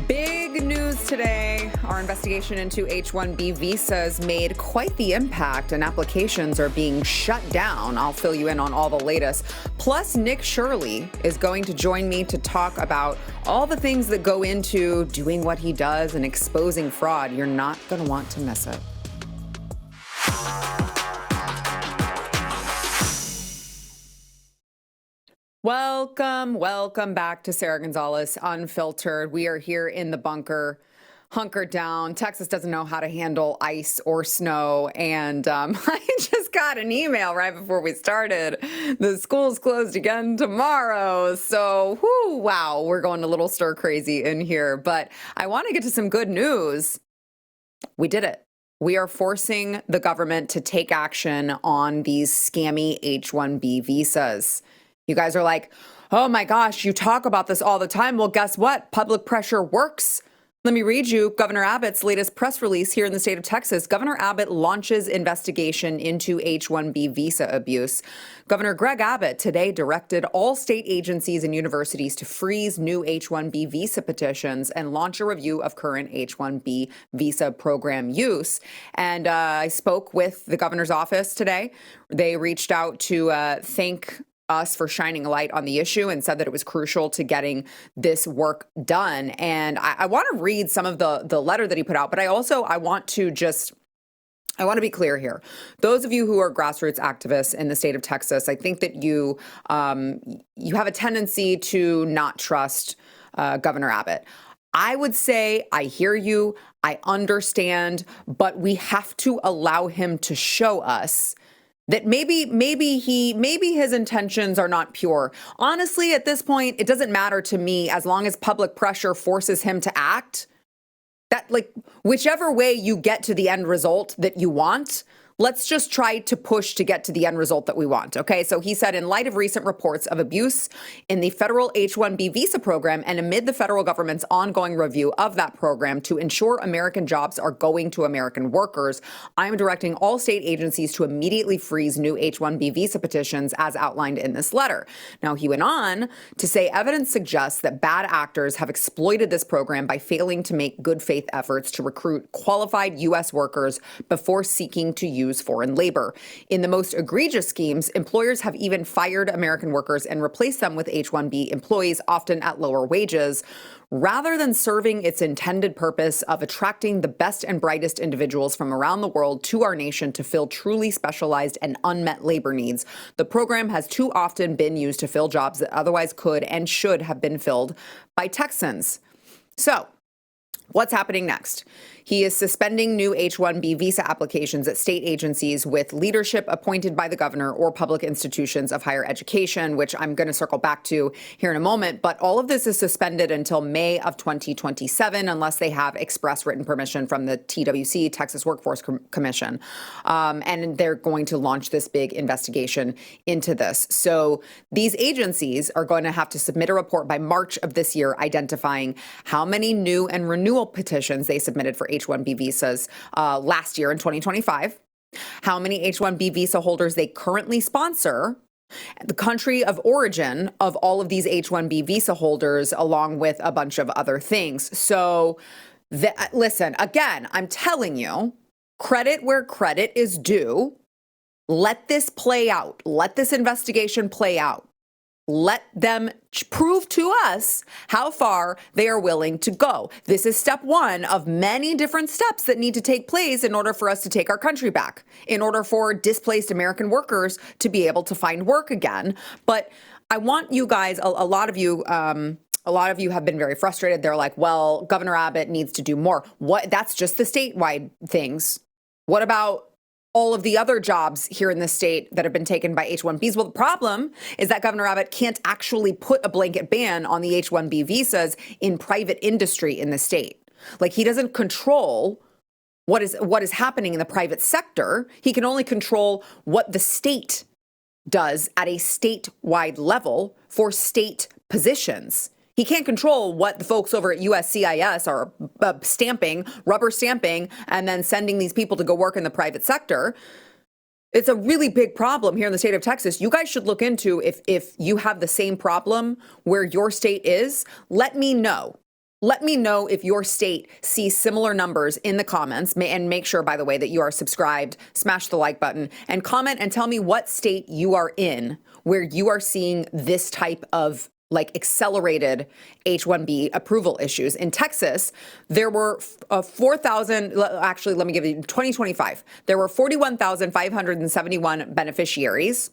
Big news today. Our investigation into H-1B visas made quite the impact, and applications are being shut down. I'll fill you in on all the latest. Plus, Nick Shirley is going to join me to talk about all the things that go into doing what he does and exposing fraud. You're not going to want to miss it. Welcome back to Sara Gonzales Unfiltered. We are here in the bunker, hunkered down. Texas doesn't know how to handle ice or snow. And I just got an email right before we started. The school's closed again tomorrow. So, wow, we're going a little stir crazy in here. But I want to get to some good news. We did it. We are forcing the government to take action on these scammy H-1B visas. You guys are like, oh my gosh, you talk about this all the time. Well, guess what? Public pressure works. Let me read you Governor Abbott's latest press release here in the state of Texas. Governor Abbott launches investigation into H-1B visa abuse. Governor Greg Abbott today directed all state agencies and universities to freeze new H-1B visa petitions and launch a review of current H-1B visa program use. And I spoke with the governor's office today. They reached out to thank us for shining a light on the issue and said that it was crucial to getting this work done. And I want to read some of the letter that he put out, but I want to be clear here. Those of you who are grassroots activists in the state of Texas, I think that you have a tendency to not trust Governor Abbott. I would say I hear you, I understand, but we have to allow him to show us that maybe his intentions are not pure. Honestly, at this point, it doesn't matter to me as long as public pressure forces him to act. That, like, whichever way you get to the end result that you want, let's just try to push to get to the end result that we want. Okay, so he said, in light of recent reports of abuse in the federal H-1B visa program and amid the federal government's ongoing review of that program to ensure American jobs are going to American workers, I am directing all state agencies to immediately freeze new H-1B visa petitions as outlined in this letter. Now, he went on to say evidence suggests that bad actors have exploited this program by failing to make good faith efforts to recruit qualified U.S. workers before seeking to use foreign labor. In the most egregious schemes, employers have even fired American workers and replaced them with H-1B employees, often at lower wages, rather than serving its intended purpose of attracting the best and brightest individuals from around the world to our nation to fill truly specialized and unmet labor needs. The program has too often been used to fill jobs that otherwise could and should have been filled by Texans. So, what's happening next? He is suspending new H-1B visa applications at state agencies with leadership appointed by the governor or public institutions of higher education, which I'm going to circle back to here in a moment. But all of this is suspended until May of 2027, unless they have express written permission from the TWC, Texas Workforce Commission. And they're going to launch this big investigation into this. So these agencies are going to have to submit a report by March of this year identifying how many new and renewal petitions they submitted for H-1B visas last year in 2025, how many H-1B visa holders they currently sponsor, the country of origin of all of these H-1B visa holders, along with a bunch of other things. So, listen, again, I'm telling you, credit where credit is due. Let this play out. Let this investigation play out. Let them prove to us how far they are willing to go. This is step one of many different steps that need to take place in order for us to take our country back, in order for displaced American workers to be able to find work again. But I want you guys, a lot of you have been very frustrated. They're like, well, Governor Abbott needs to do more. What? That's just the statewide things. What about all of the other jobs here in the state that have been taken by H-1Bs? Well, the problem is that Governor Abbott can't actually put a blanket ban on the H-1B visas in private industry in the state. Like, he doesn't control what is happening in the private sector. He can only control what the state does at a statewide level for state positions. He can't control what the folks over at USCIS are rubber stamping, and then sending these people to go work in the private sector. It's a really big problem here in the state of Texas. You guys should look into if you have the same problem where your state is. Let me know. Let me know if your state sees similar numbers in the comments, and make sure, by the way, that you are subscribed, smash the like button, and comment and tell me what state you are in where you are seeing this type of like accelerated H-1B approval issues. In Texas, there were 4,000, actually, let me give you 2025. There were 41,571 beneficiaries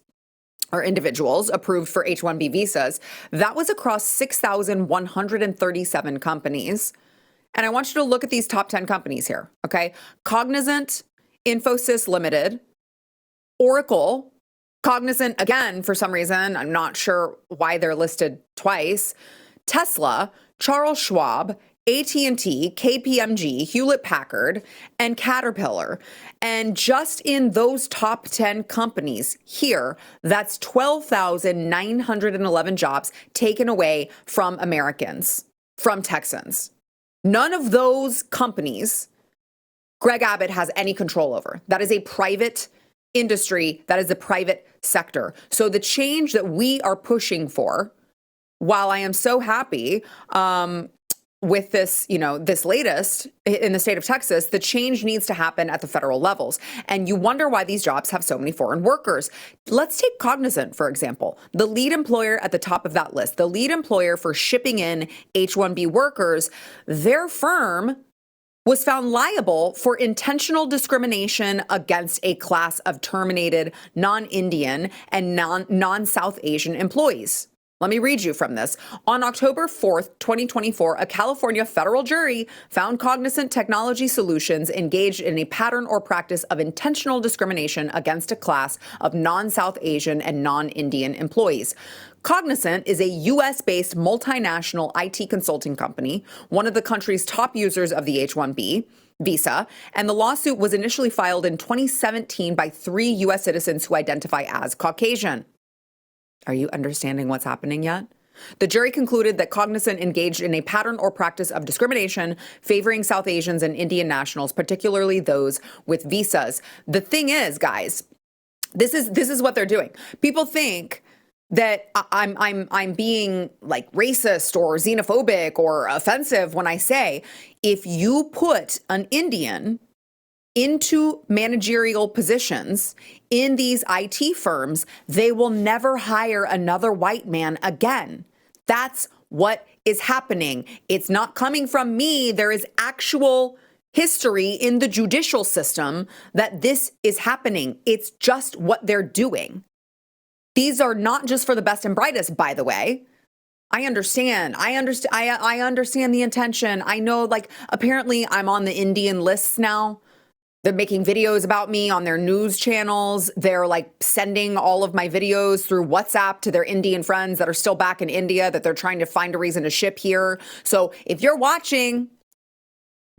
or individuals approved for H-1B visas. That was across 6,137 companies. And I want you to look at these top 10 companies here, okay? Cognizant, Infosys Limited, Oracle, Cognizant, again, for some reason, I'm not sure why they're listed twice, Tesla, Charles Schwab, AT&T, KPMG, Hewlett-Packard, and Caterpillar. And just in those top 10 companies here, that's 12,911 jobs taken away from Americans, from Texans. None of those companies Greg Abbott has any control over. That is a private industry. That is the private sector. So the change that we are pushing for, while I am so happy with this, this latest in the state of Texas, the change needs to happen at the federal levels. And you wonder why these jobs have so many foreign workers. Let's take Cognizant, for example, the lead employer at the top of that list, the lead employer for shipping in H-1B workers. Their firm was found liable for intentional discrimination against a class of terminated non-Indian and non-South Asian employees. Let me read you from this. On October 4th, 2024, a California federal jury found Cognizant Technology Solutions engaged in a pattern or practice of intentional discrimination against a class of non-South Asian and non-Indian employees. Cognizant is a U.S.-based multinational IT consulting company, one of the country's top users of the H-1B visa, and the lawsuit was initially filed in 2017 by 3 U.S. citizens who identify as Caucasian. Are you understanding what's happening yet? The jury concluded that Cognizant engaged in a pattern or practice of discrimination favoring South Asians and Indian nationals, particularly those with visas. The thing is, guys, this is what they're doing. People think that I'm being like racist or xenophobic or offensive when I say if you put an Indian into managerial positions in these IT firms, they will never hire another white man again. That's what is happening. It's not coming from me. There is actual history in the judicial system that this is happening. It's just what they're doing. These are not just for the best and brightest, by the way. I understand the intention. I know, like, apparently I'm on the Indian lists now. They're making videos about me on their news channels. They're like sending all of my videos through WhatsApp to their Indian friends that are still back in India that they're trying to find a reason to ship here. So if you're watching,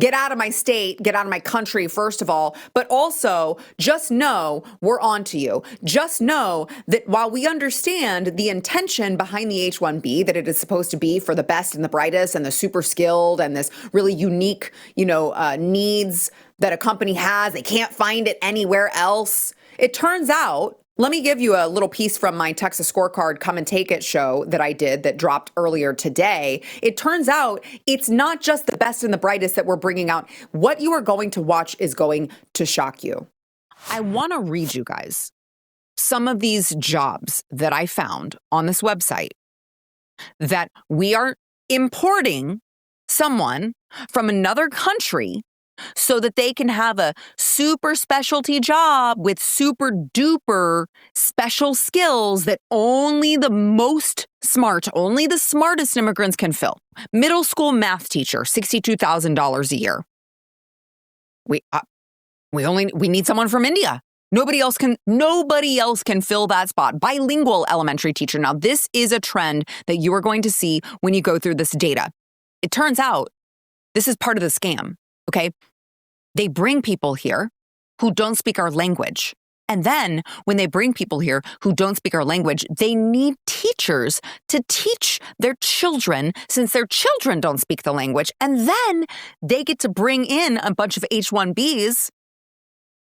get out of my state, get out of my country, first of all, but also just know we're on to you. Just know that while we understand the intention behind the H-1B, that it is supposed to be for the best and the brightest and the super skilled and this really unique, needs that a company has, they can't find it anywhere else. It turns out, let me give you a little piece from my Texas Scorecard Commentator show that I did that dropped earlier today. It turns out it's not just the best and the brightest that we're bringing out. What you are going to watch is going to shock you. I want to read you guys some of these jobs that I found on this website that we are importing someone from another country so that they can have a super specialty job with super duper special skills that only the most smart, only the smartest immigrants can fill. Middle school math teacher, $62,000 a year. We need someone from India. Nobody else can fill that spot. Bilingual elementary teacher. Now, this is a trend that you are going to see when you go through this data. It turns out this is part of the scam. Okay, they bring people here who don't speak our language. And then when they bring people here who don't speak our language, they need teachers to teach their children since their children don't speak the language. And then they get to bring in a bunch of H-1Bs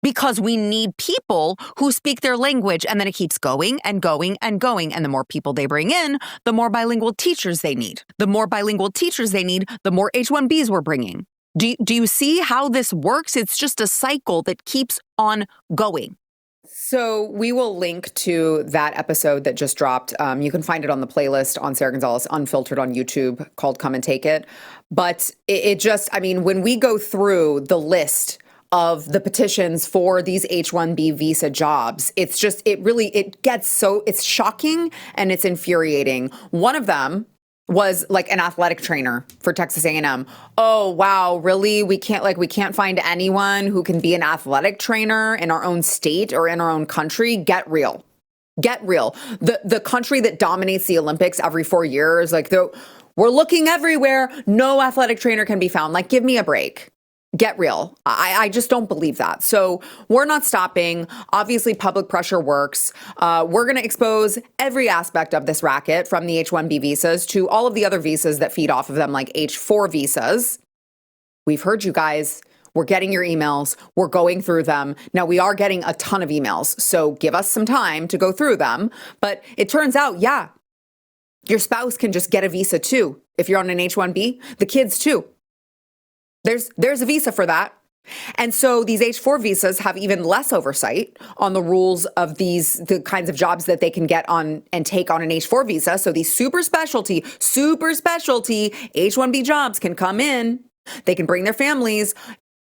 because we need people who speak their language, and then it keeps going and going and going. And the more people they bring in, the more bilingual teachers they need. The more bilingual teachers they need, the more H-1Bs we're bringing. Do you see how this works? It's just a cycle that keeps on going. So we will link to that episode that just dropped. You can find it on the playlist on Sara Gonzales Unfiltered on YouTube called Come and Take It. But it just, I mean, when we go through the list of the petitions for these H-1B visa jobs, it's just, it gets so, it's shocking and it's infuriating. One of them was like an athletic trainer for Texas A&M. Oh, wow, really? We can't find anyone who can be an athletic trainer in our own state or in our own country. Get real. Get real. The country that dominates the Olympics every 4 years, we're looking everywhere. No athletic trainer can be found. Like, give me a break. Get real. I just don't believe that. So we're not stopping. Obviously, public pressure works. We're going to expose every aspect of this racket, from the H-1B visas to all of the other visas that feed off of them, like H-4 visas. We've heard you guys. We're getting your emails. We're going through them. Now, we are getting a ton of emails, so give us some time to go through them. But it turns out, yeah, your spouse can just get a visa too. If you're on an H-1B, the kids too. There's a visa for that. And so these H-4 visas have even less oversight on the rules of the kinds of jobs that they can get on and take on an H-4 visa. So these super specialty H-1B jobs can come in. They can bring their families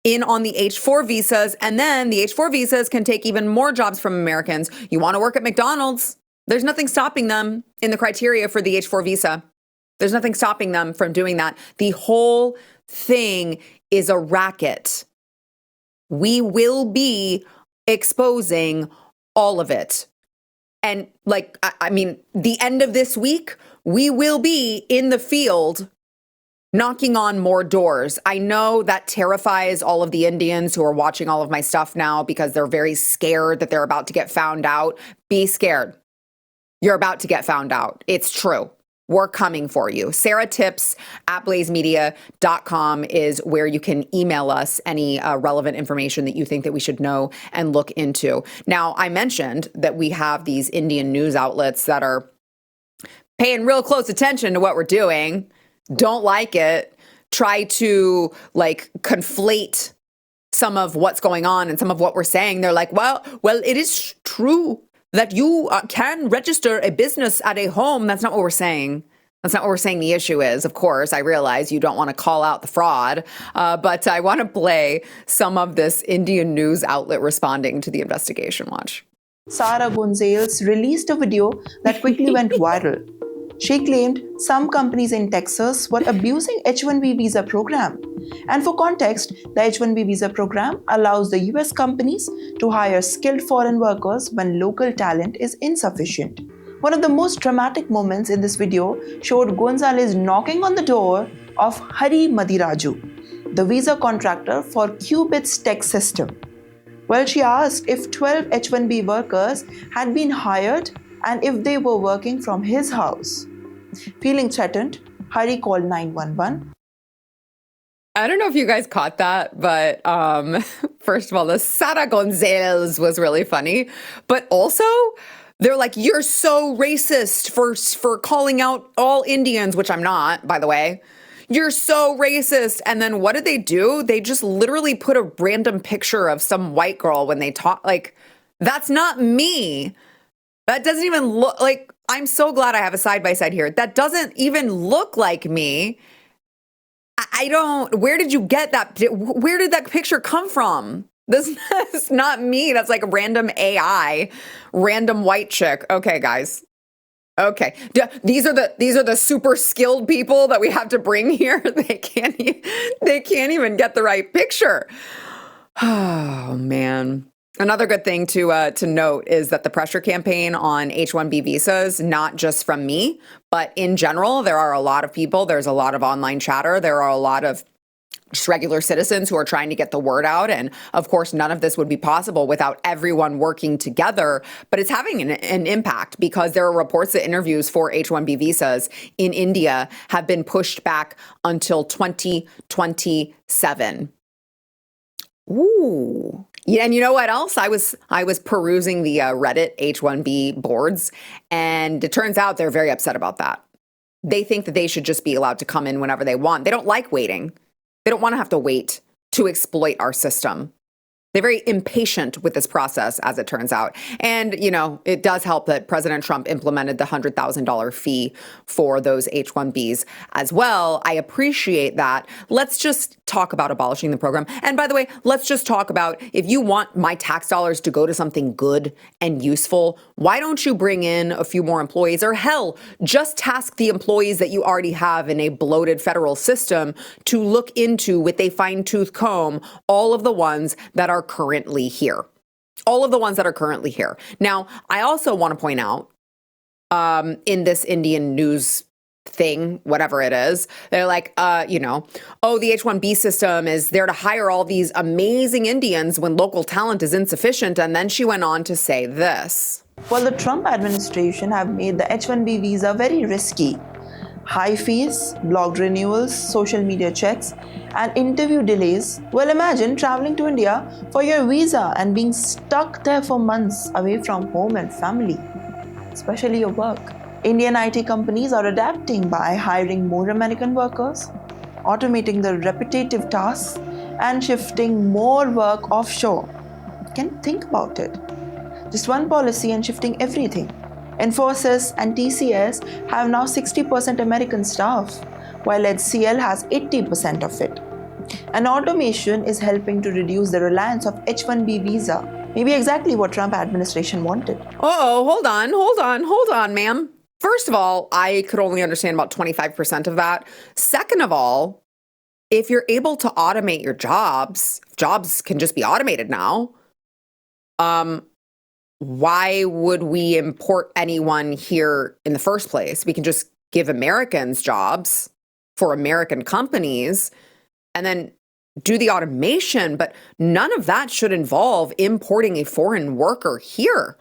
in on the H-4 visas. And then the H-4 visas can take even more jobs from Americans. You want to work at McDonald's? There's nothing stopping them in the criteria for the H-4 visa. There's nothing stopping them from doing that. The whole thing is a racket. We will be exposing all of it. And the end of this week, we will be in the field knocking on more doors. I know that terrifies all of the Indians who are watching all of my stuff now because they're very scared that they're about to get found out. Be scared. You're about to get found out. It's true. We're coming for you. SarahTips@blazemedia.com is where you can email us any relevant information that you think that we should know and look into. Now, I mentioned that we have these Indian news outlets that are paying real close attention to what we're doing, don't like it, try to conflate some of what's going on and some of what we're saying. They're like, well, it is true that you can register a business at a home. That's not what we're saying. That's not what we're saying the issue is. Of course, I realize you don't want to call out the fraud, but I want to play some of this Indian news outlet responding to the investigation. Watch. Sara Gonzales released a video that quickly went viral. She claimed some companies in Texas were abusing H-1B visa program. And for context, the H-1B visa program allows the US companies to hire skilled foreign workers when local talent is insufficient. One of the most dramatic moments in this video showed Gonzales knocking on the door of Hari Madiraju, the visa contractor for Qubit's tech system. Well, she asked if 12 H-1B workers had been hired and if they were working from his house. Feeling threatened, Hari called 911. I don't know if you guys caught that, but first of all, the Sara Gonzales was really funny. But also, they're like, you're so racist for calling out all Indians, which I'm not, by the way. You're so racist. And then what did they do? They just literally put a random picture of some white girl when they talk. Like, that's not me. That doesn't even look like, I'm so glad I have a side-by-side here. That doesn't even look like me. I don't, where did you get that? Where did that picture come from? That's not me. That's like a random AI, random white chick. Okay, guys. Okay. These are the super skilled people that we have to bring here. They can't even get the right picture. Oh, man. Another good thing to note is that the pressure campaign on H-1B visas, not just from me, but in general, there are a lot of people. There's a lot of online chatter. There are a lot of just regular citizens who are trying to get the word out. And of course, none of this would be possible without everyone working together. But it's having an impact because there are reports that interviews for H-1B visas in India have been pushed back until 2027. Ooh. Yeah, and you know what else? I was perusing the Reddit H-1B boards, and it turns out they're very upset about that. They think that they should just be allowed to come in whenever they want. They don't like waiting. They don't want to have to wait to exploit our system. They're very impatient with this process, as it turns out. And, it does help that President Trump implemented the $100,000 fee for those H-1Bs as well. I appreciate that. Let's just talk about abolishing the program. And by the way, let's just talk about, if you want my tax dollars to go to something good and useful, why don't you bring in a few more employees? Or hell, just task the employees that you already have in a bloated federal system to look into, with a fine-tooth comb, all of the ones that are currently here. All of the ones that are currently here. Now, I also want to point out, in this Indian news thing, whatever it is, they're like, the H-1B system is there to hire all these amazing Indians when local talent is insufficient. And then she went on to say this. Well, the Trump administration have made the H-1B visa very risky. High fees, blocked renewals, social media checks, and interview delays. Well, imagine traveling to India for your visa and being stuck there for months away from home and family, especially your work. Indian IT companies are adapting by hiring more American workers, automating the repetitive tasks, and shifting more work offshore. Can you think about it? Just one policy and shifting everything. Infosys and TCS have now 60% American staff, while HCL has 80% of it. And automation is helping to reduce the reliance of H-1B visa. Maybe exactly what Trump administration wanted. Hold on, ma'am. First of all, I could only understand about 25% of that. Second of all, if you're able to automate your jobs can just be automated now, why would we import anyone here in the first place? We can just give Americans jobs for American companies and then do the automation, but none of that should involve importing a foreign worker here.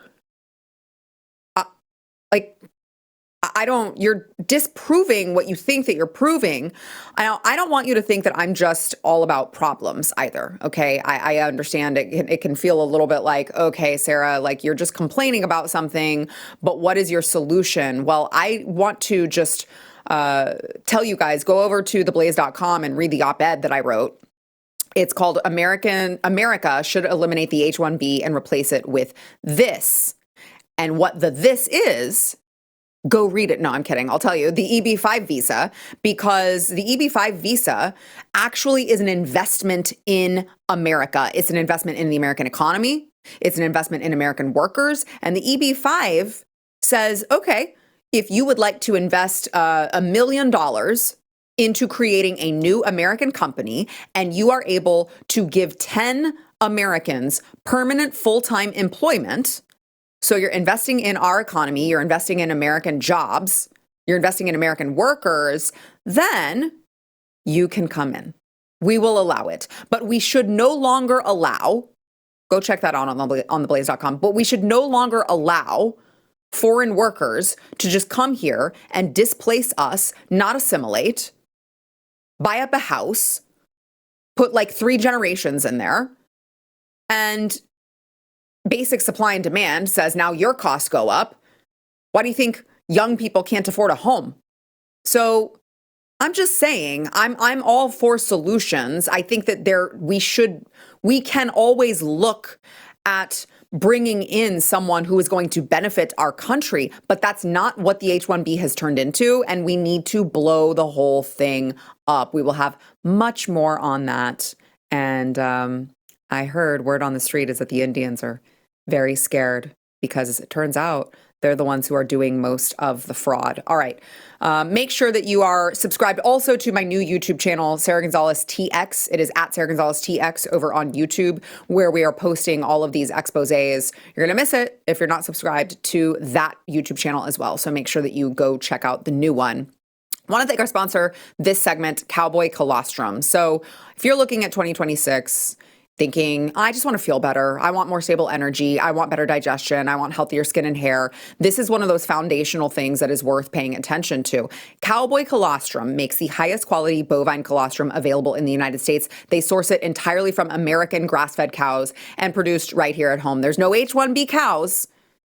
You're disproving what you think that you're proving. I don't want you to think that I'm just all about problems either, okay? I understand it can feel a little bit like, okay, Sarah, like you're just complaining about something, but what is your solution? Well, I want to just tell you guys, go over to theblaze.com and read the op-ed that I wrote. It's called America Should Eliminate the H-1B and Replace It with This. And what the this is, go read it. No, I'm kidding. I'll tell you. The EB-5 visa, because the EB-5 visa actually is an investment in America. It's an investment in the American economy. It's an investment in American workers. And the EB-5 says, okay, if you would like to invest $1 million into creating a new American company, and you are able to give 10 Americans permanent full-time employment, so you're investing in our economy, you're investing in American jobs, you're investing in American workers, then you can come in. We will allow it. But we should no longer allow, go check that out on theblaze.com, but we should no longer allow foreign workers to just come here and displace us, not assimilate, buy up a house, put like 3 generations in there, and basic supply and demand says now your costs go up. Why do you think young people can't afford a home? So I'm just saying, I'm all for solutions. I think that we can always look at bringing in someone who is going to benefit our country, but that's not what the H-1B has turned into, and we need to blow the whole thing up. We will have much more on that. And I heard word on the street is that the Indians are very scared because, as it turns out, they're the ones who are doing most of the fraud. All right. Make sure that you are subscribed also to my new YouTube channel, Sara Gonzales TX. It is at Sara Gonzales TX over on YouTube, where we are posting all of these exposés. You're going to miss it if you're not subscribed to that YouTube channel as well. So make sure that you go check out the new one. I want to thank our sponsor this segment, Cowboy Colostrum. So if you're looking at 2026, thinking, I just want to feel better. I want more stable energy. I want better digestion. I want healthier skin and hair. This is one of those foundational things that is worth paying attention to. Cowboy Colostrum makes the highest quality bovine colostrum available in the United States. They source it entirely from American grass-fed cows and produced right here at home. There's no H-1B cows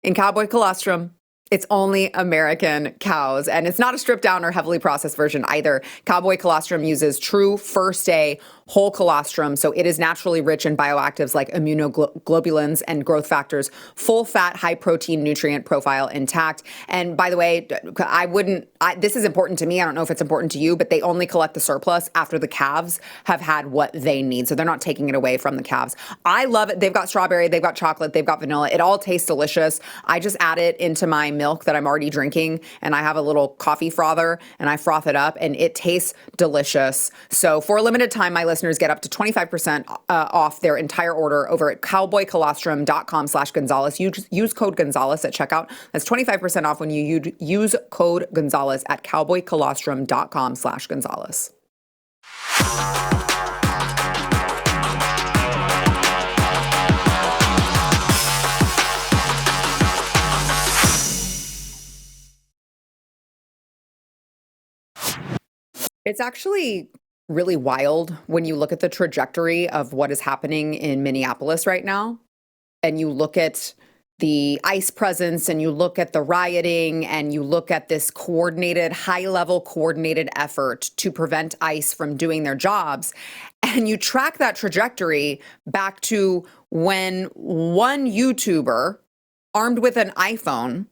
in Cowboy Colostrum. It's only American cows, and it's not a stripped down or heavily processed version either. Cowboy Colostrum uses true first day whole colostrum, so it is naturally rich in bioactives like immunoglobulins and growth factors, full fat, high protein nutrient profile intact. And by the way, this is important to me. I don't know if it's important to you, but they only collect the surplus after the calves have had what they need. So they're not taking it away from the calves. I love it. They've got strawberry, they've got chocolate, they've got vanilla. It all tastes delicious. I just add it into my milk that I'm already drinking, and I have a little coffee frother and I froth it up, and it tastes delicious. So for a limited time, my listeners get up to 25% off their entire order over at cowboycolostrum.com/Gonzales. Use code Gonzales at checkout. That's 25% off when you use code Gonzales at cowboycolostrum.com/Gonzales. It's actually really wild when you look at the trajectory of what is happening in Minneapolis right now, and you look at the ICE presence, and you look at the rioting, and you look at this coordinated, high-level coordinated effort to prevent ICE from doing their jobs, and you track that trajectory back to when one YouTuber armed with an iPhone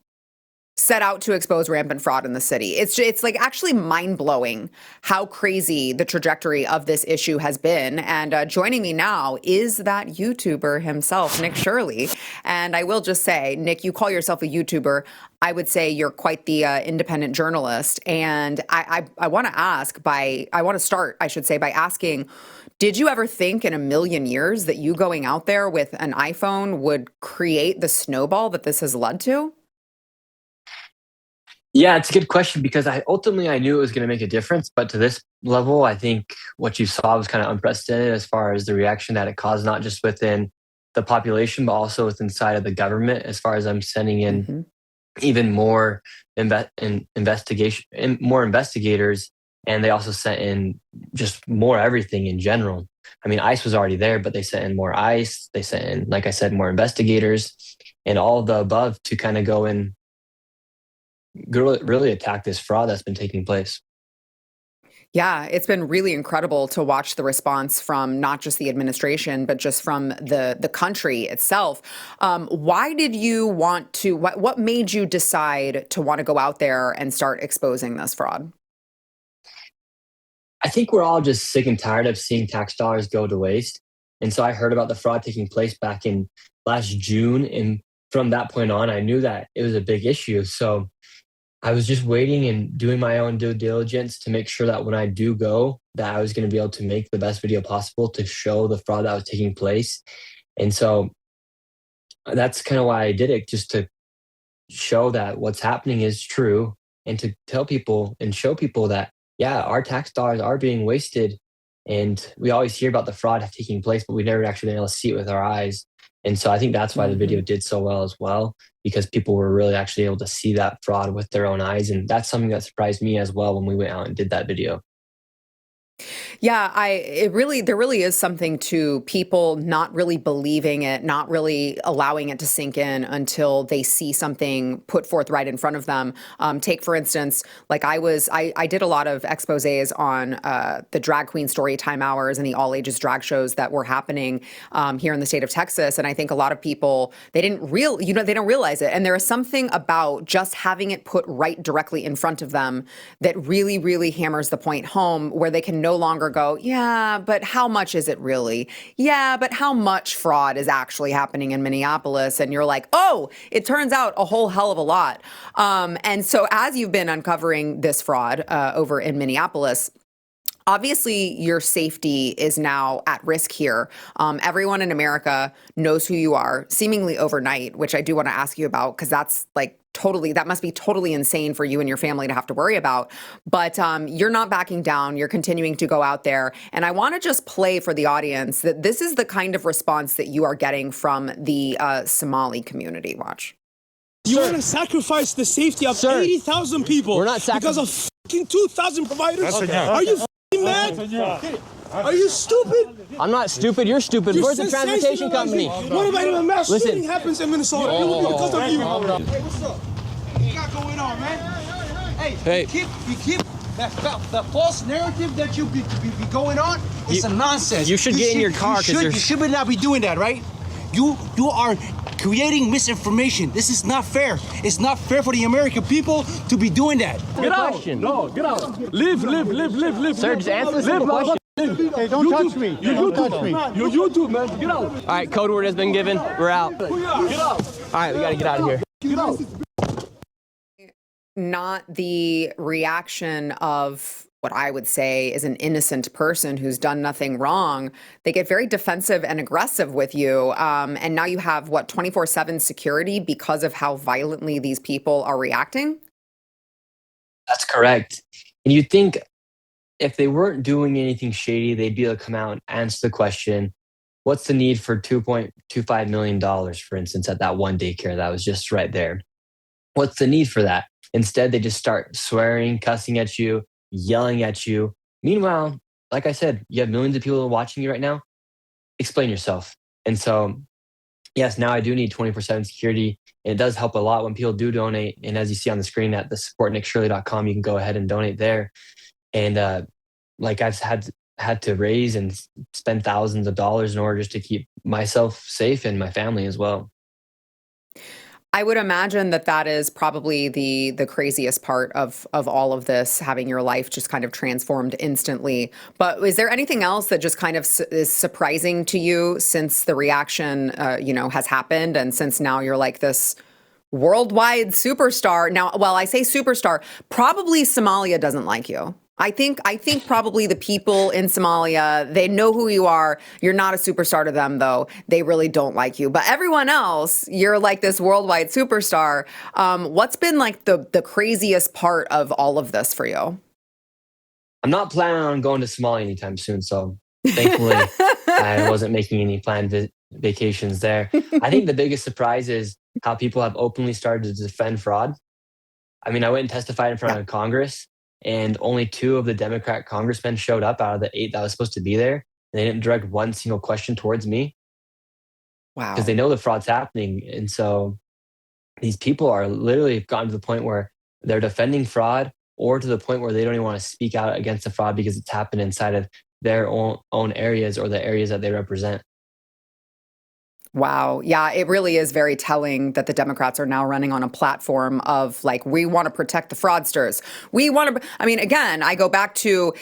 set out to expose rampant fraud in the city. It's like actually mind-blowing how crazy the trajectory of this issue has been. And joining me now is that YouTuber himself, Nick Shirley. And I will just say, Nick, you call yourself a YouTuber. I would say you're quite the independent journalist. And I want to start by asking, did you ever think in a million years that you going out there with an iPhone would create the snowball that this has led to? Yeah, it's a good question because I knew it was going to make a difference, but to this level, I think what you saw was kind of unprecedented as far as the reaction that it caused, not just within the population, but also within inside of the government. As far as I'm sending in even more investigators, and they also sent in just more everything in general. I mean, ICE was already there, but they sent in more ICE. They sent in, like I said, more investigators, and all of the above to kind of go in. Really attack this fraud that's been taking place. Yeah, it's been really incredible to watch the response from not just the administration, but just from the country itself. Why did you want to, what made you decide to want to go out there and start exposing this fraud? I think we're all just sick and tired of seeing tax dollars go to waste. And so I heard about the fraud taking place back in last June. And from that point on, I knew that it was a big issue. So I was just waiting and doing my own due diligence to make sure that when I do go, that I was going to be able to make the best video possible to show the fraud that was taking place. And so that's kind of why I did it, just to show that what's happening is true and to tell people and show people that, yeah, our tax dollars are being wasted. And we always hear about the fraud taking place, but we've never actually been able to see it with our eyes. And so I think that's why the video did so well as well, because people were really actually able to see that fraud with their own eyes. And that's something that surprised me as well when we went out and did that video. Yeah, there really is something to people not really believing it, not really allowing it to sink in until they see something put forth right in front of them. Take, for instance, like I did a lot of exposés on the drag queen story time hours and the all ages drag shows that were happening here in the state of Texas. And I think a lot of people, they don't realize it. And there is something about just having it put right directly in front of them that really, really hammers the point home, where they can no longer go, yeah, but how much is it really? Yeah, but how much fraud is actually happening in Minneapolis? And you're like, oh, it turns out a whole hell of a lot. And so as you've been uncovering this fraud over in Minneapolis, obviously, your safety is now at risk here. Everyone in America knows who you are, seemingly overnight, which I do want to ask you about, because that's like that must be totally insane for you and your family to have to worry about. But you're not backing down. You're continuing to go out there. And I want to just play for the audience that this is the kind of response that you are getting from the Somali community. Watch. You want to sacrifice the safety of 80,000 people because of fucking 2,000 providers? Are you fucking mad? Are you stupid? I'm not stupid. You're stupid. Where's the transportation company? What about if a mass shooting happens in Minnesota? It will be because of you. Hey, what's up? What you got going on, man? Hey. You keep the false narrative that you be going on. It's a nonsense. You should get in your car because you should not be doing that, right? You are creating misinformation. This is not fair. It's not fair for the American people to be doing that. Get out. No, get out. Live. Sir, just answer the simple question. Hey, don't touch me. You touch me. You YouTube, man. Get out. All right, code word has been given. We're out. Get out. All right, we got to get out of here. Get out. Not the reaction of what I would say is an innocent person who's done nothing wrong. They get very defensive and aggressive with you. And now you have, 24/7 security because of how violently these people are reacting? That's correct. And you think if they weren't doing anything shady, they'd be able to come out and answer the question, what's the need for $2.25 million, for instance, at that one daycare that was just right there? What's the need for that? Instead, they just start swearing, cussing at you, yelling at you. Meanwhile, like I said, you have millions of people watching you right now. Explain yourself. And so, yes, now I do need 24/7 security. And it does help a lot when people do donate. And as you see on the screen at the supportnickshirley.com, you can go ahead and donate there. And like I've had to raise and spend thousands of dollars in order just to keep myself safe and my family as well. I would imagine that is probably the craziest part of all of this, having your life just kind of transformed instantly. But is there anything else that just kind of is surprising to you since the reaction, has happened, and since now you're like this worldwide superstar? Now, well, I say superstar, probably Somalia doesn't like you. I think probably the people in Somalia, they know who you are. You're not a superstar to them, though. They really don't like you. But everyone else, you're like this worldwide superstar. What's been like the craziest part of all of this for you? I'm not planning on going to Somalia anytime soon, so thankfully I wasn't making any planned vacations there. I think the biggest surprise is how people have openly started to defend fraud. I mean, I went and testified in front of Congress, and only 2 of the Democrat congressmen showed up out of the 8 that was supposed to be there. And they didn't direct one single question towards me. Wow. Because they know the fraud's happening. And so these people are literally gotten to the point where they're defending fraud, or to the point where they don't even want to speak out against the fraud because it's happened inside of their own areas or the areas that they represent. Wow. Yeah, it really is very telling that the Democrats are now running on a platform of like, we want to protect the fraudsters. Again, I go back to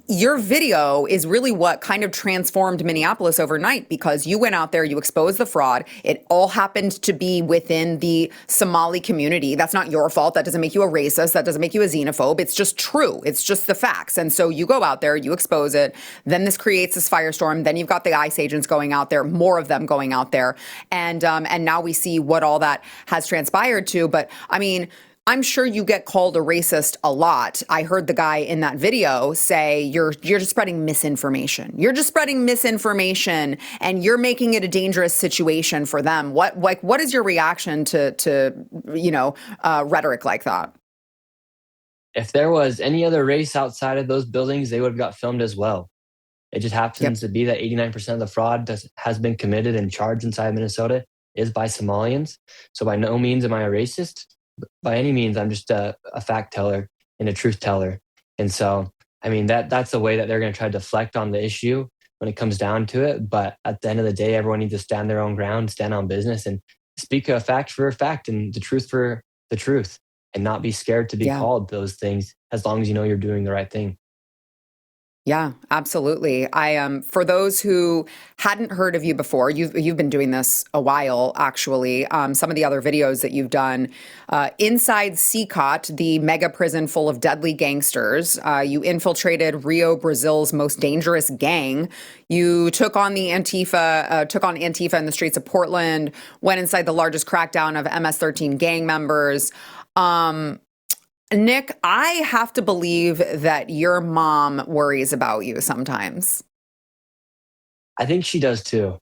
your video is really what kind of transformed Minneapolis overnight, because you went out there, you exposed the fraud. It all happened to be within the Somali community. That's not your fault. That doesn't make you a racist. That doesn't make you a xenophobe. It's just true. It's just the facts. And so you go out there, you expose it. Then this creates this firestorm. Then you've got the ICE agents going out there, more of them going out there. And now we see what all that has transpired to. But I mean, I'm sure you get called a racist a lot. I heard the guy in that video say, you're just spreading misinformation. You're just spreading misinformation, and you're making it a dangerous situation for them. What is your reaction to rhetoric like that? If there was any other race outside of those buildings, they would have got filmed as well. It just happens to be that 89% of the fraud that has been committed and charged inside Minnesota is by Somalians. So by no means am I a racist. By any means, I'm just a fact teller and a truth teller. And so, I mean, that's a way that they're going to try to deflect on the issue when it comes down to it. But at the end of the day, everyone needs to stand their own ground, stand on business, and speak a fact for a fact and the truth for the truth, and not be scared to be called those things as long as you know you're doing the right thing. Yeah, absolutely. For those who hadn't heard of you before, you've been doing this a while, actually. Some of the other videos that you've done, inside CCOT, the mega prison full of deadly gangsters, you infiltrated Rio, Brazil's most dangerous gang. You took on Antifa in the streets of Portland, went inside the largest crackdown of MS-13 gang members. Nick, I have to believe that your mom worries about you sometimes. I think she does too.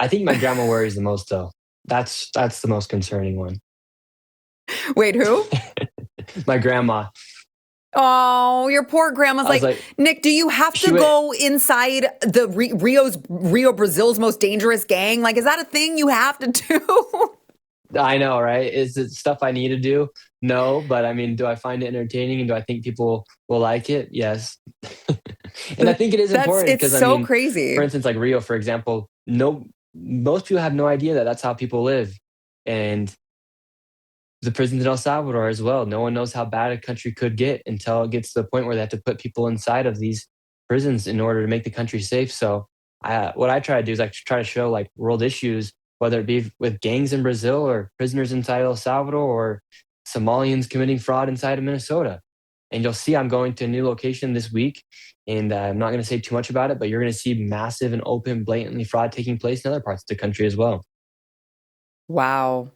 I think my grandma worries the most, though. That's the most concerning one. Wait, who? My grandma. Oh, your poor grandma's like, Nick, do you have to go inside the Rio, Brazil's most dangerous gang? Like, is that a thing you have to do? I know, right? Is it stuff I need to do? No, but I mean, do I find it entertaining and do I think people will like it? Yes. And I think it is important because it's so crazy. For instance, like Rio, for example, most people have no idea that that's how people live. And the prisons in El Salvador as well. No one knows how bad a country could get until it gets to the point where they have to put people inside of these prisons in order to make the country safe. So what I try to do is I try to show like world issues, whether it be with gangs in Brazil or prisoners inside El Salvador or Somalians committing fraud inside of Minnesota. And you'll see I'm going to a new location this week, and I'm not going to say too much about it, but you're going to see massive and open, blatantly fraud taking place in other parts of the country as well. Wow.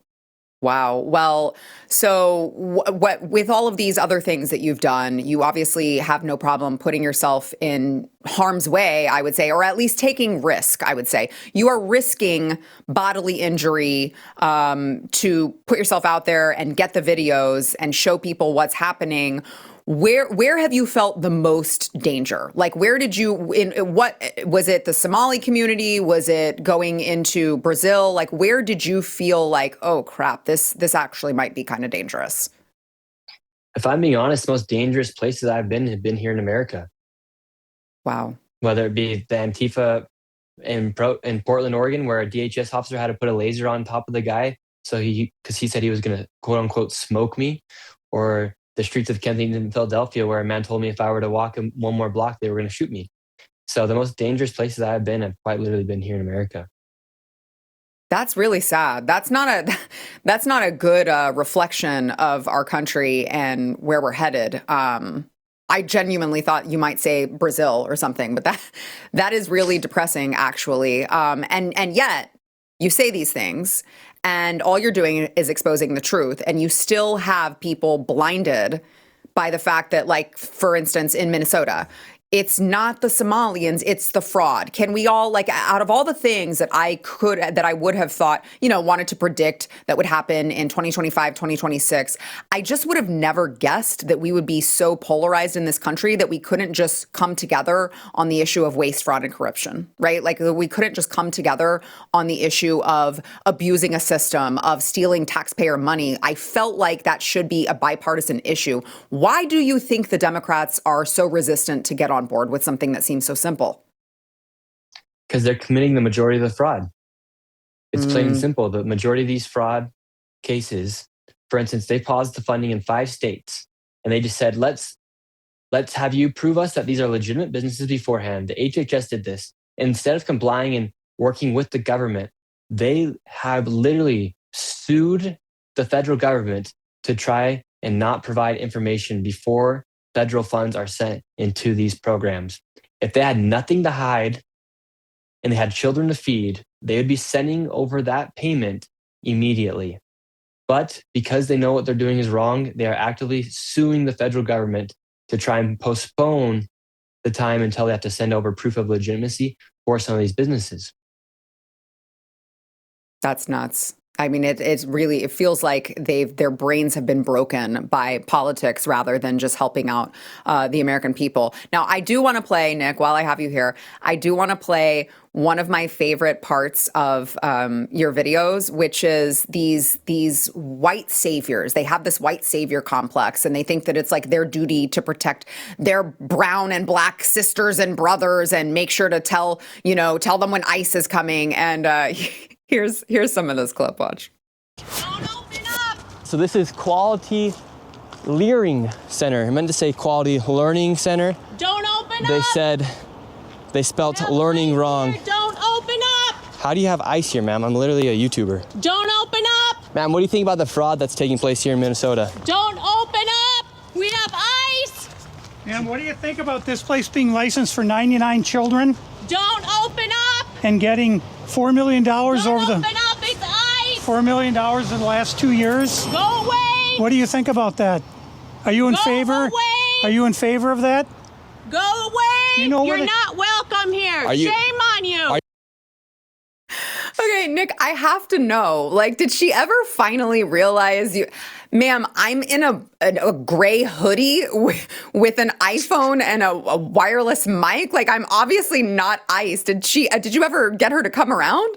Well, so what with all of these other things that you've done, you obviously have no problem putting yourself in harm's way, I would say, or at least taking risk, I would say. You are risking bodily injury to put yourself out there and get the videos and show people what's happening. Where have you felt the most danger? Like, where did you, what was it, the Somali community? Was it going into Brazil? Like, where did you feel like, oh crap, this actually might be kind of dangerous? If I'm being honest, the most dangerous places I've been have been here in America. Wow. Whether it be the Antifa in Portland, Oregon, where a DHS officer had to put a laser on top of the guy because he said he was going to quote unquote smoke me, or the streets of Kensington and Philadelphia, where a man told me if I were to walk one more block, they were going to shoot me. So the most dangerous places I've been have quite literally been here in America. That's really sad. That's not a good reflection of our country and where we're headed. I genuinely thought you might say Brazil or something, but that is really depressing, actually. And yet you say these things, and all you're doing is exposing the truth, and you still have people blinded by the fact that, like, for instance, in Minnesota, it's not the Somalians, it's the fraud. Can we all, like, out of all the things that I would have thought, wanted to predict that would happen in 2025, 2026, I just would have never guessed that we would be so polarized in this country that we couldn't just come together on the issue of waste, fraud, and corruption, right? Like, we couldn't just come together on the issue of abusing a system, of stealing taxpayer money. I felt like that should be a bipartisan issue. Why do you think the Democrats are so resistant to get on board with something that seems so simple? Because they're committing the majority of the fraud. It's plain and simple. The majority of these fraud cases, for instance, they paused the funding in 5 states, and they just said, let's have you prove us that these are legitimate businesses beforehand. The HHS did this. Instead of complying and working with the government, they have literally sued the federal government to try and not provide information before federal funds are sent into these programs. If they had nothing to hide and they had children to feed, they would be sending over that payment immediately. But because they know what they're doing is wrong, they are actively suing the federal government to try and postpone the time until they have to send over proof of legitimacy for some of these businesses. That's nuts. I mean, it feels like their brains have been broken by politics rather than just helping out the American people. Now, I do want to play, Nick, while I have you here, I do want to play one of my favorite parts of your videos, which is these white saviors. They have this white savior complex, and they think that it's like their duty to protect their brown and black sisters and brothers and make sure to tell them when ICE is coming. And Here's some of this clip. Watch. Don't open up. So this is Quality Learning Center. I meant to say Quality Learning Center. Don't open They said they spelt learning wrong. Don't open up! How do you have ice here, ma'am? I'm literally a YouTuber. Don't open up! Ma'am, what do you think about the fraud that's taking place here in Minnesota? Don't open up! We have ice! Ma'am, what do you think about this place being licensed for 99 children Don't open up! and getting $4 million Don't over open the up! It's ice! $4 million in the last 2 years? Go away! What do you think about that? Are you in Go favor? away! Are you in favor of that? Go away! You know where You're the- not welcome here. Are you- Shame on you. Okay, Nick, I have to know, like, did she ever finally realize you, ma'am, I'm in a gray hoodie with an iPhone and a wireless mic? Like, I'm obviously not ice. Did you ever get her to come around?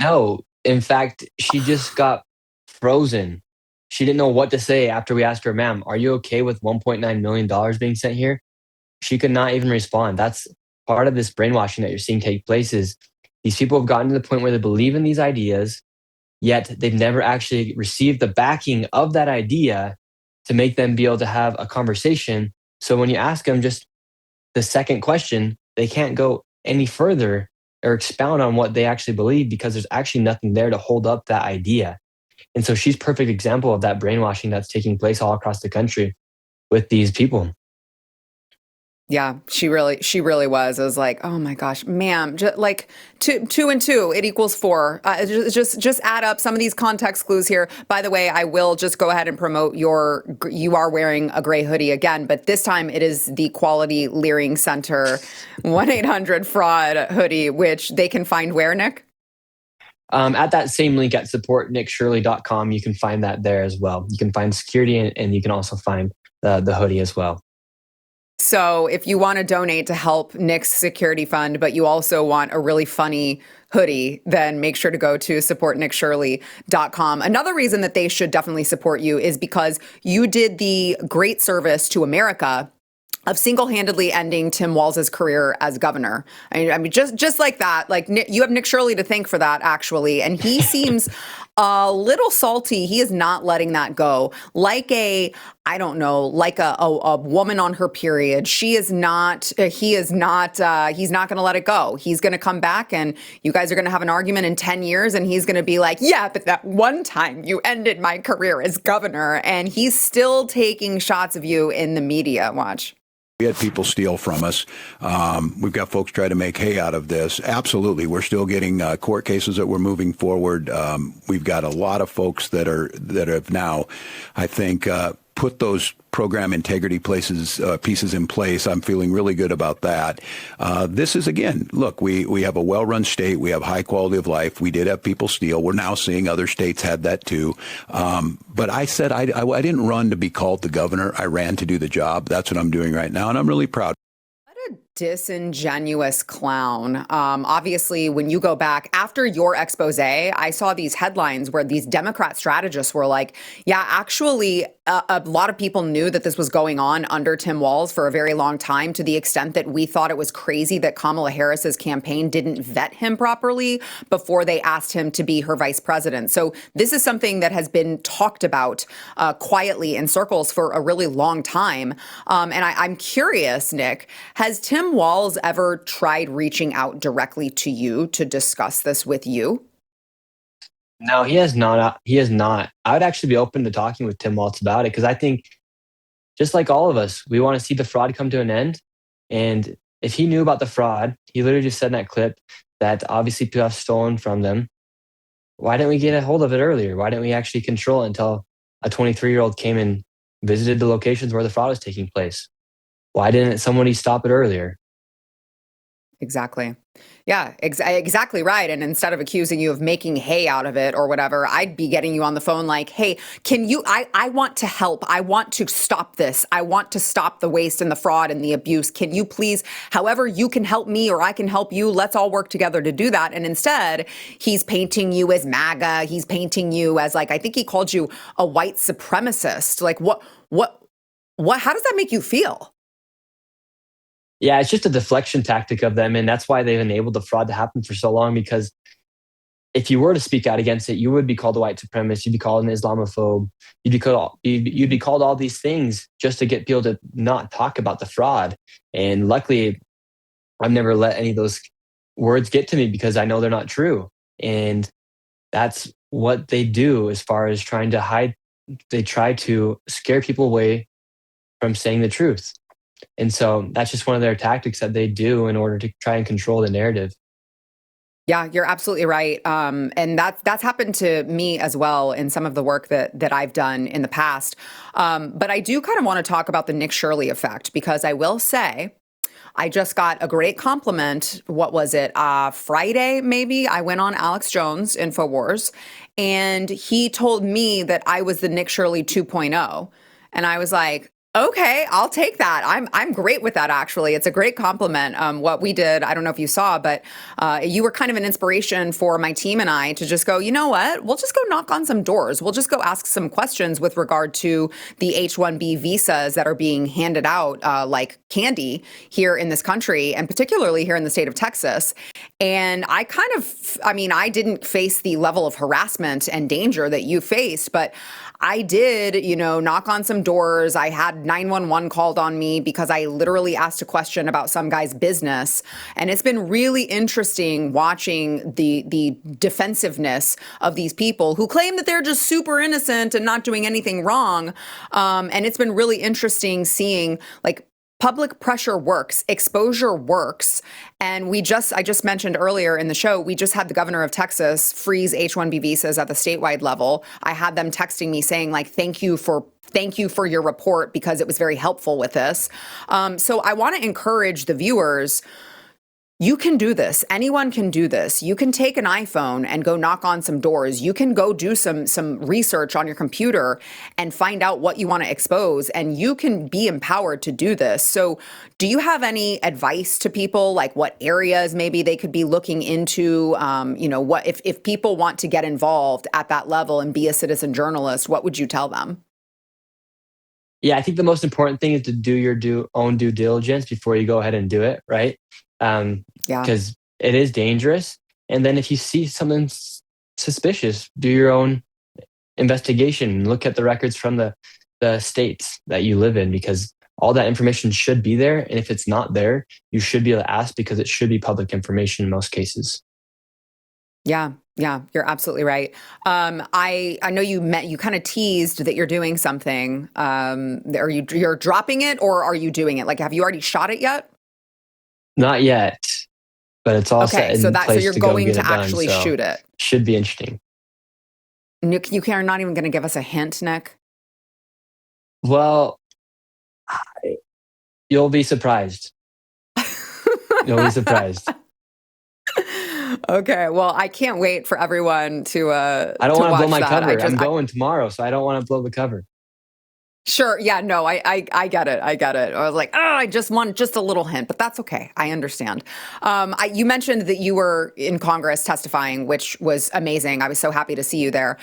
No, in fact, she just got frozen. She didn't know what to say after we asked her, ma'am, are you okay with $1.9 million being sent here? She could not even respond. That's part of this brainwashing that you're seeing take place is these people have gotten to the point where they believe in these ideas, yet they've never actually received the backing of that idea to make them be able to have a conversation. So when you ask them just the second question, they can't go any further or expound on what they actually believe because there's actually nothing there to hold up that idea. And so she's a perfect example of that brainwashing that's taking place all across the country with these people. Yeah, she really was. I was like, oh my gosh, ma'am, like two and two, it equals four. Just add up some of these context clues here. By the way, I will just go ahead and promote you are wearing a gray hoodie again, but this time it is the Quality Leering Center 1-800-FRAUD hoodie, which they can find where, Nick? At that same link at supportnickshirley.com, you can find that there as well. You can find security and you can also find the hoodie as well. So if you want to donate to help Nick's security fund, but you also want a really funny hoodie, then make sure to go to supportnickshirley.com. Another reason that they should definitely support you is because you did the great service to America of single-handedly ending Tim Walz's career as governor. I mean, just like that, like you have Nick Shirley to thank for that, actually. And he seems a little salty. He is not letting that go. Like a woman on her period. He's not going to let it go. He's going to come back and you guys are going to have an argument in 10 years and he's going to be like, yeah, but that one time you ended my career as governor. And he's still taking shots of you in the media. Watch. We had people steal from us. We've got folks try to make hay out of this. Absolutely. We're still getting court cases that we're moving forward. We've got a lot of folks that have now, I think, put those program integrity pieces in place. I'm feeling really good about that. This is, again, look, we have a well-run state. We have high quality of life. We did have people steal. We're now seeing other states had that too. But I said I didn't run to be called the governor. I ran to do the job. That's what I'm doing right now, and I'm really proud. What a disingenuous clown. Obviously, when you go back after your expose, I saw these headlines where these Democrat strategists were like, yeah, actually, a lot of people knew that this was going on under Tim Walz for a very long time, to the extent that we thought it was crazy that Kamala Harris's campaign didn't vet him properly before they asked him to be her vice president. So this is something that has been talked about quietly in circles for a really long time. And I'm curious, Nick, has Tim Walz ever tried reaching out directly to you to discuss this with you? No, he has not. He has not. I would actually be open to talking with Tim Walz about it because I think, just like all of us, we want to see the fraud come to an end. And if he knew about the fraud, he literally just said in that clip that obviously people have stolen from them. Why didn't we get a hold of it earlier? Why didn't we actually control it until a 23-year-old came and visited the locations where the fraud was taking place? Why didn't somebody stop it earlier? Exactly. Yeah, exactly right. And instead of accusing you of making hay out of it or whatever, I'd be getting you on the phone like, hey, can you, I want to help. I want to stop this. I want to stop the waste and the fraud and the abuse. Can you please, however you can help me or I can help you, let's all work together to do that. And instead, he's painting you as MAGA. He's painting you as, like, I think he called you a white supremacist. Like, what, how does that make you feel? Yeah, it's just a deflection tactic of them. And that's why they've enabled the fraud to happen for so long, because if you were to speak out against it, you would be called a white supremacist. You'd be called an Islamophobe. You'd be called all these things just to get people to not talk about the fraud. And luckily, I've never let any of those words get to me because I know they're not true. And that's what they do as far as trying to hide. They try to scare people away from saying the truth. And so that's just one of their tactics that they do in order to try and control the narrative. Yeah, you're absolutely right. And that's happened to me as well in some of the work that I've done in the past. But I do kind of want to talk about the Nick Shirley effect, because I will say I just got a great compliment. What was it? Friday, maybe? I went on Alex Jones' InfoWars, and he told me that I was the Nick Shirley 2.0. And I was like, okay, I'll take that. I'm great with that, actually. It's a great compliment. What we did, I don't know if you saw, but you were kind of an inspiration for my team and I to just go, you know what? We'll just go knock on some doors. We'll just go ask some questions with regard to the H-1B visas that are being handed out like candy here in this country, and particularly here in the state of Texas. And I didn't face the level of harassment and danger that you faced, but I did, knock on some doors. I had 911 called on me because I literally asked a question about some guy's business. And it's been really interesting watching the defensiveness of these people who claim that they're just super innocent and not doing anything wrong. And it's been really interesting seeing, like, public pressure works, exposure works. And I just mentioned earlier in the show, we just had the governor of Texas freeze H-1B visas at the statewide level. I had them texting me saying, like, thank you for your report, because it was very helpful with this. So I want to encourage the viewers. You can do this. Anyone can do this. You can take an iPhone and go knock on some doors. You can go do some research on your computer and find out what you want to expose, and you can be empowered to do this. So do you have any advice to people, like what areas maybe they could be looking into? What if people want to get involved at that level and be a citizen journalist, what would you tell them? Yeah, I think the most important thing is to do your own due diligence before you go ahead and do it, right? Because it is dangerous. And then if you see something suspicious, do your own investigation. Look at the records from the states that you live in, because all that information should be there. And if it's not there, you should be able to ask, because it should be public information in most cases. Yeah, you're absolutely right. I know you kind of teased that you're doing something. You're dropping it, or are you doing it? Like, have you already shot it yet? Not yet, but it's all set in place. So you're going to done, actually so shoot it. Should be interesting. Nick, you're not even going to give us a hint, Nick? Well, you'll be surprised. You'll be surprised. Okay, well, I can't wait for everyone to I don't want to blow my cover. I'm going tomorrow, so I don't want to blow the cover. Sure. Yeah, no, I get it. I get it. I was like, I just want just a little hint, but that's okay. I understand. You mentioned that you were in Congress testifying, which was amazing. I was so happy to see you there.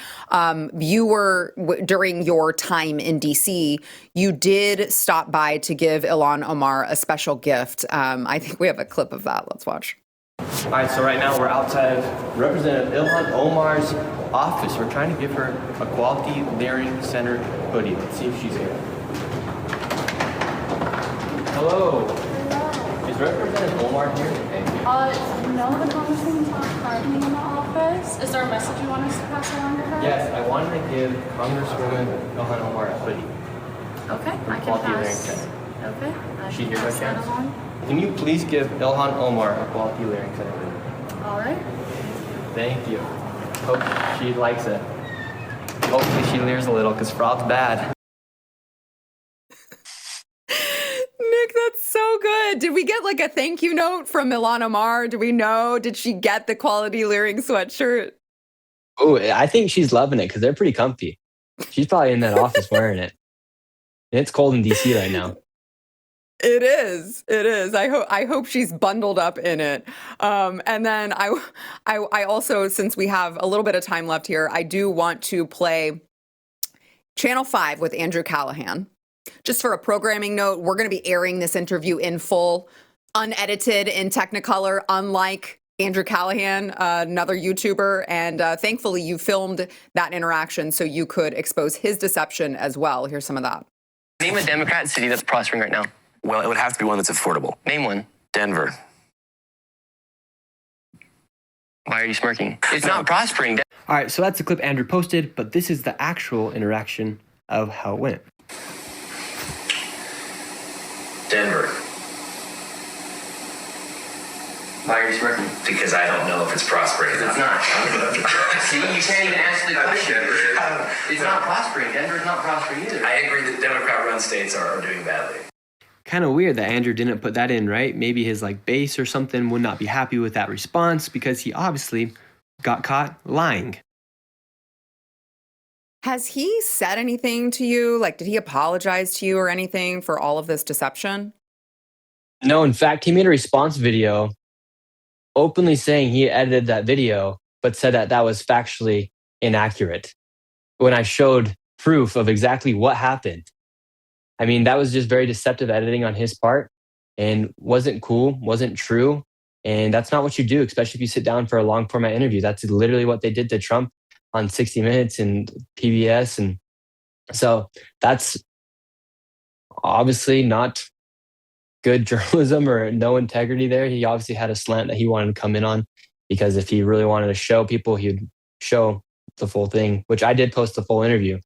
You were, during your time in D.C., you did stop by to give Ilhan Omar a special gift. I think we have a clip of that. Let's watch. All right, so right now we're outside of Representative Ilhan Omar's office. We're trying to give her a Quality Layering Center hoodie. Let's see if she's here. Hello. Is Representative Omar here? No, the congressman's not currently in the office. Is there a message you want us to pass along to her? Yes, I wanted to give Congresswoman Ilhan Omar a hoodie. Okay, I can Quality Layering pass. Center. Okay, I Is she can here by pass that chance? along. Can you please give Ilhan Omar a Quality Layering Center hoodie? All right. Thank you. Hope she likes it. Hopefully she leers a little, because fraud's bad. Nick, that's so good. Did we get like a thank you note from Ilhan Omar? Do we know? Did she get the Quality Layering sweatshirt? Oh, I think she's loving it, because they're pretty comfy. She's probably in that office wearing it. And it's cold in DC right now. It is. I hope she's bundled up in it. And then I also, since we have a little bit of time left here, I do want to play Channel 5 with Andrew Callahan. Just for a programming note, we're going to be airing this interview in full, unedited in Technicolor, unlike Andrew Callahan, another YouTuber, and thankfully you filmed that interaction so you could expose his deception as well. Here's some of that. Name a Democrat city that's prospering right now. Well, it would have to be one that's affordable. Name one. Denver. Why are you smirking? It's not prospering. All right, so that's the clip Andrew posted, but this is the actual interaction of how it went. Denver. Why are you smirking? Because I don't know if it's prospering. It's not. See, you can't even answer the question. It's not prospering. Denver's not prospering either. I agree that Democrat-run states are doing badly. Kind of weird that Andrew didn't put that in, right? Maybe his base or something would not be happy with that response because he obviously got caught lying. Has he said anything to you? Did he apologize to you or anything for all of this deception? No, in fact, he made a response video openly saying he edited that video, but said that that was factually inaccurate. When I showed proof of exactly what happened, I mean, that was just very deceptive editing on his part and wasn't cool, wasn't true. And that's not what you do, especially if you sit down for a long format interview. That's literally what they did to Trump on 60 Minutes and PBS. And so that's obviously not good journalism or no integrity there. He obviously had a slant that he wanted to come in on, because if he really wanted to show people, he'd show the full thing, which I did post the full interview.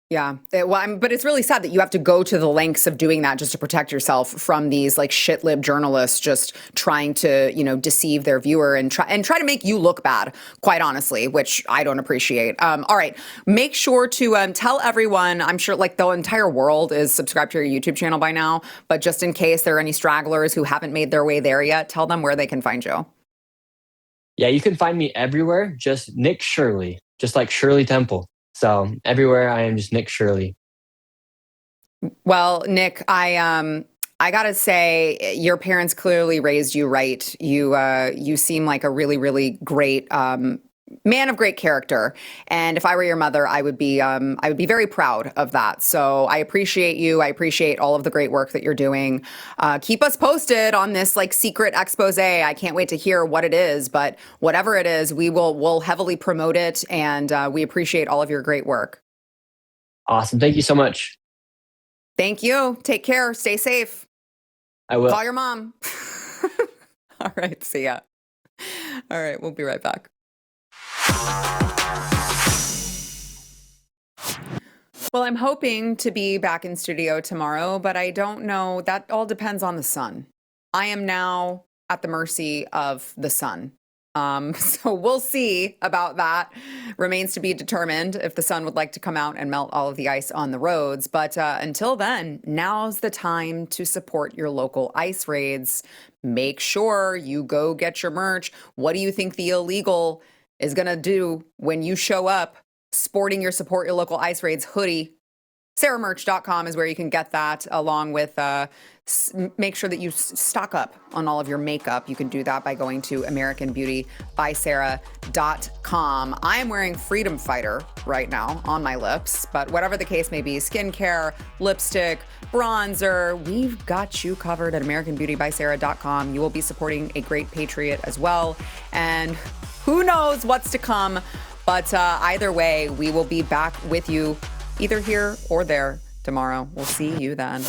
Yeah. But it's really sad that you have to go to the lengths of doing that just to protect yourself from these shit lib journalists just trying to, deceive their viewer and try to make you look bad, quite honestly, which I don't appreciate. All right. Make sure to tell everyone, I'm sure the entire world is subscribed to your YouTube channel by now, but just in case there are any stragglers who haven't made their way there yet, tell them where they can find you. Yeah, you can find me everywhere. Just Nick Shirley, just like Shirley Temple. So everywhere I am just Nick Shirley. Well, Nick, I gotta say, your parents clearly raised you right. You seem like a really, really great man of great character. And if I were your mother, I would be very proud of that. So I appreciate you. I appreciate all of the great work that you're doing. Keep us posted on this secret expose. I can't wait to hear what it is, but whatever it is, we'll heavily promote it. And we appreciate all of your great work. Awesome. Thank you so much. Thank you. Take care. Stay safe. I will. Call your mom. All right. See ya. All right. We'll be right back. Well, I'm hoping to be back in studio tomorrow, but I don't know. That all depends on the sun. I am now at the mercy of the sun. So we'll see about that. Remains to be determined if the sun would like to come out and melt all of the ice on the roads. But until then, now's the time to support your local ice raids. Make sure you go get your merch. What do you think the illegal is going to do when you show up sporting your Support Your Local Ice Raids hoodie? SaraMerch.com is where you can get that, along with make sure that you stock up on all of your makeup. You can do that by going to AmericanBeautyBySara.com. I am wearing Freedom Fighter right now on my lips, but whatever the case may be, skincare, lipstick, bronzer, we've got you covered at AmericanBeautyBySara.com. You will be supporting a great patriot as well. And who knows what's to come, but either way, we will be back with you either here or there tomorrow. We'll see you then.